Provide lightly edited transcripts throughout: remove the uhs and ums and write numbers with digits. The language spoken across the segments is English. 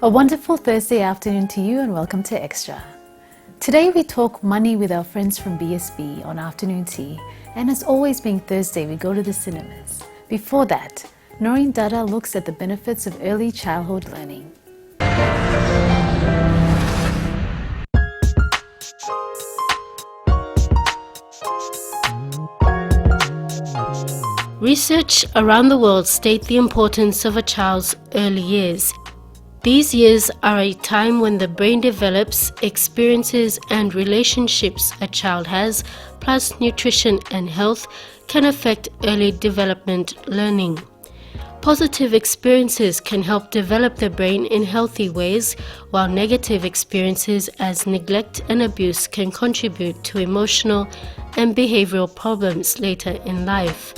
A wonderful Thursday afternoon to you and welcome to Extra. Today we talk money with our friends from BSB on afternoon tea, and as always being Thursday we go to the cinemas. Before that, Noreen Dada looks at the benefits of early childhood learning. Research around the world state the importance of a child's early years. These years are a time when the brain develops, experiences and relationships a child has, plus nutrition and health, can affect early development learning. Positive experiences can help develop the brain in healthy ways, while negative experiences as neglect and abuse can contribute to emotional and behavioral problems later in life.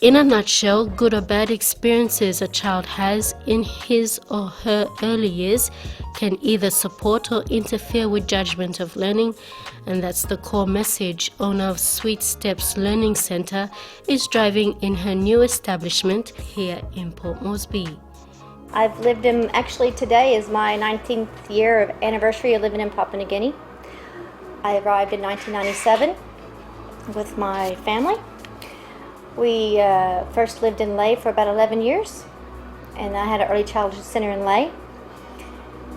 In a nutshell, good or bad experiences a child has in his or her early years can either support or interfere with judgment of learning, and that's the core message owner of Sweet Steps Learning Center is driving in her new establishment here in Port Moresby. I've lived in, actually today is my 19th year of anniversary of living in Papua New Guinea. I arrived in 1997 with my family. We first lived in Lae for about 11 years, and I had an early childhood center in Lae.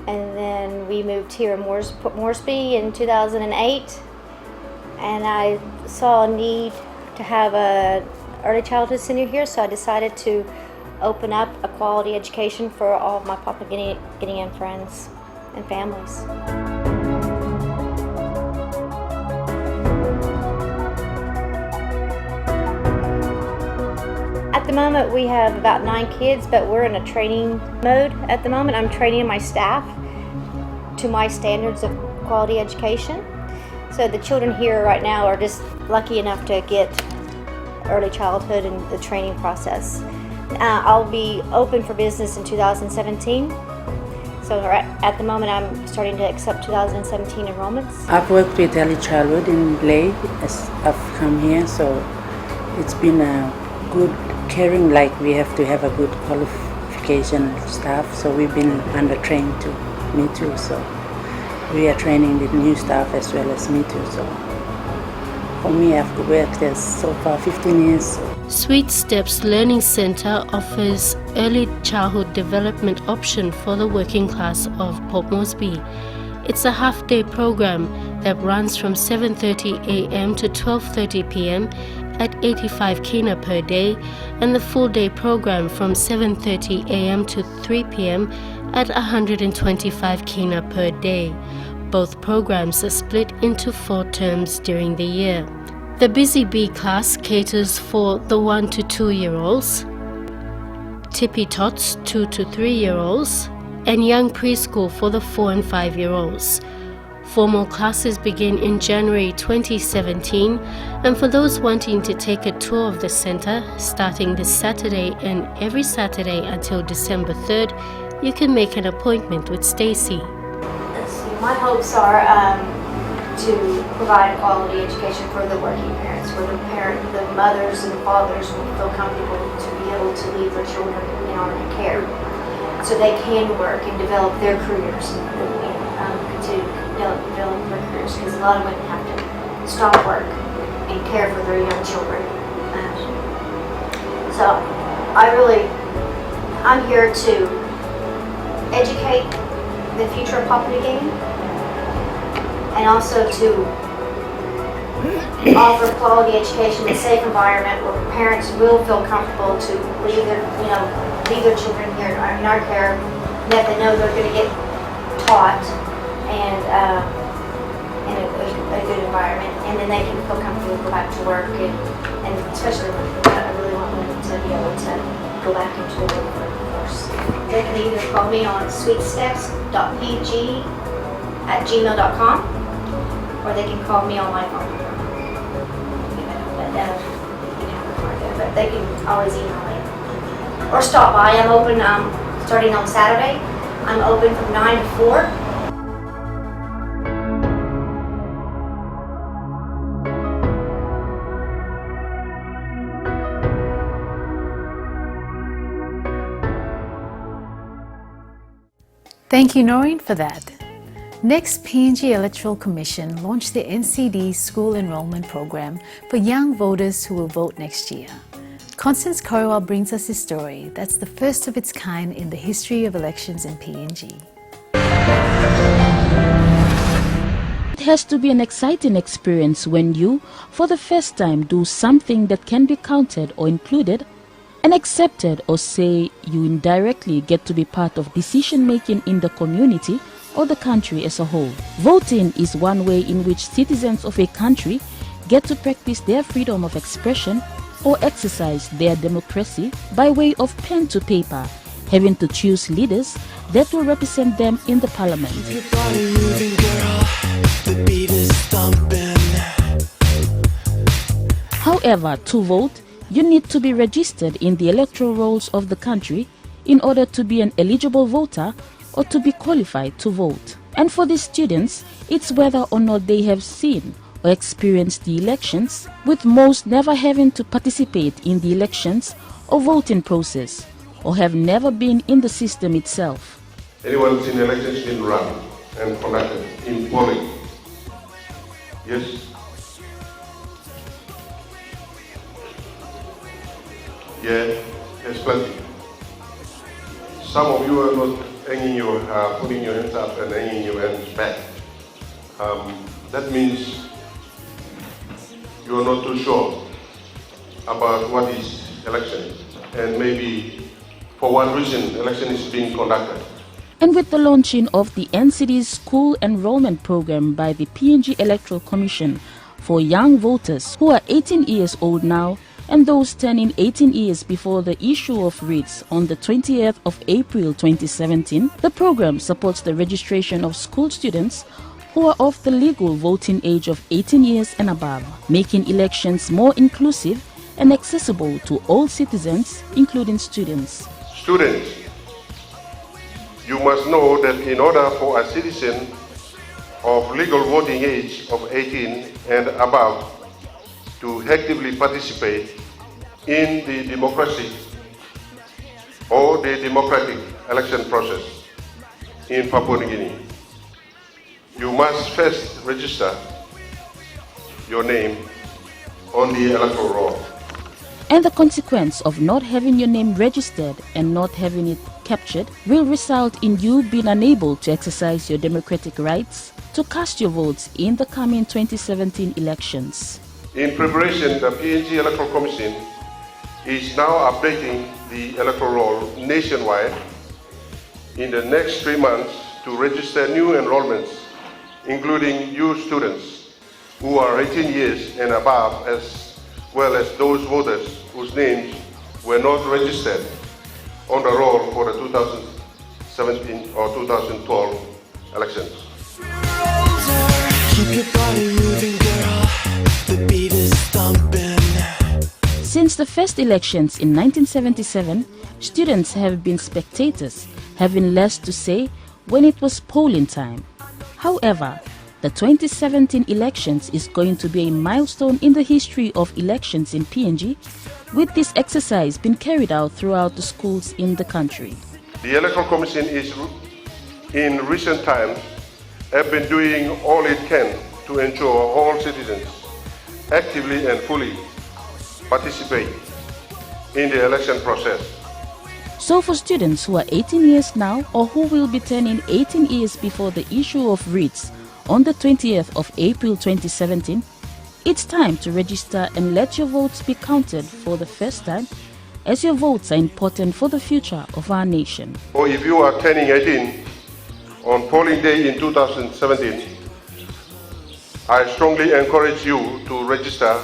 And then we moved here in Port Moresby in 2008, and I saw a need to have an early childhood center here, so I decided to open up a quality education for all of my Papua New Guinean friends and families. At the moment we have about 9 kids, but we're in a training mode at the moment. I'm training my staff to my standards of quality education. So the children here right now are just lucky enough to get early childhood and the training process. I'll be open for business in 2017. So at the moment I'm starting to accept 2017 enrollments. I've worked with early childhood in Lae as I've come here, so it's been a good caring, like we have to have a good qualification staff, so we've been under trained too, me too, so we are training the new staff as well as me too. So for me, I've worked there so far 15 years. Sweet Steps Learning Center offers early childhood development option for the working class of Port Moresby. It's a half-day program that runs from 7:30 a.m. to 12:30 p.m. at 85 kina per day, and the full-day program from 7:30 a.m. to 3 p.m. at 125 kina per day. Both programs are split into 4 terms during the year. The Busy Bee class caters for the 1 to 2-year-olds, Tippy Tots 2 to 3-year-olds, and young preschool for the 4 and 5-year-olds. Formal classes begin in January 2017, and for those wanting to take a tour of the center, starting this Saturday and every Saturday until December 3rd, you can make an appointment with Stacy. My hopes are to provide a quality education for the working parents, where the mothers and fathers will feel comfortable to be able to leave their children in our care, so they can work and develop their careers and continue to develop their careers, because a lot of women have to stop work and care for their young children. So I'm here to educate the future of Papua New Guinea, and also to offer quality education in a safe environment where parents will feel comfortable to leave their children here in our care, that they know they're going to get taught and in a good environment, and then they can feel comfortable to go back to work, and especially I really want women to be able to go back into the workforce. They can either call me on sweetsteps.pg@gmail.com, or they can call me on my phone number. But they can always email me or stop by. I'm open starting on Saturday. I'm open from 9 to 4. Thank you, Noreen, for that. Next, PNG Electoral Commission launched the NCD School Enrollment Program for young voters who will vote next year. Constance Korowa brings us a story that's the first of its kind in the history of elections in PNG. It has to be an exciting experience when you, for the first time, do something that can be counted or included and accepted, or say you indirectly get to be part of decision-making in the community or the country as a whole. Voting is one way in which citizens of a country get to practice their freedom of expression or exercise their democracy by way of pen to paper, having to choose leaders that will represent them in the parliament. However, to vote, you need to be registered in the electoral rolls of the country in order to be an eligible voter or to be qualified to vote. And for these students, it's whether or not they have seen or experienced the elections, with most never having to participate in the elections or voting process, or have never been in the system itself. Anyone who's in elections been run and conducted in polling? Yes? Yeah, there's plenty. Some of you are not hanging your, putting your hands up and hanging your hands back. That means you are not too sure about what is election, and maybe for what reason election is being conducted. And with the launching of the NCD's School Enrollment Program by the PNG Electoral Commission for young voters who are 18 years old now and those turning 18 years before the issue of writs on the 20th of April 2017, the program supports the registration of school students who are of the legal voting age of 18 years and above, making elections more inclusive and accessible to all citizens, including students. Students, you must know that in order for a citizen of legal voting age of 18 and above to actively participate in the democracy or the democratic election process in Papua New Guinea, you must first register your name on the electoral roll. And the consequence of not having your name registered and not having it captured will result in you being unable to exercise your democratic rights to cast your votes in the coming 2017 elections. In preparation, the PNG Electoral Commission is now updating the electoral roll nationwide in the next 3 months to register new enrollments, including you students who are 18 years and above, as well as those voters whose names were not registered on the roll for the 2017 or 2012 elections. Keep your body moving, girl. The beat is thumping. Since the first elections in 1977, students have been spectators, having less to say when it was polling time. However, the 2017 elections is going to be a milestone in the history of elections in PNG, with this exercise being carried out throughout the schools in the country. The Electoral Commission is, in recent times, have been doing all it can to ensure all citizens actively and fully participate in the election process. So for students who are 18 years now or who will be turning 18 years before the issue of writs on the 20th of April 2017, it's time to register and let your votes be counted for the first time, as your votes are important for the future of our nation. Or if you are turning 18 on polling day in 2017, I strongly encourage you to register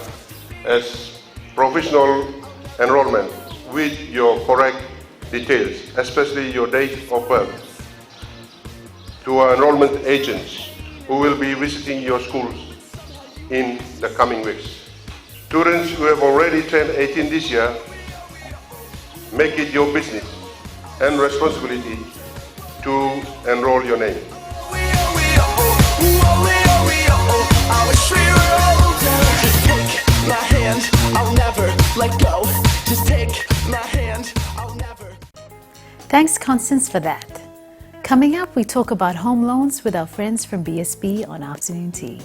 as provisional enrollment with your correct details, especially your date of birth, to our enrollment agents who will be visiting your schools in the coming weeks. Students who have already turned 18 this year, make it your business and responsibility to enroll your name. Just take my hand, I'll never let go. Just take my hand, I'll never. Thanks, Constance, for that. Coming up, we talk about home loans with our friends from BSB on Afternoon Tea.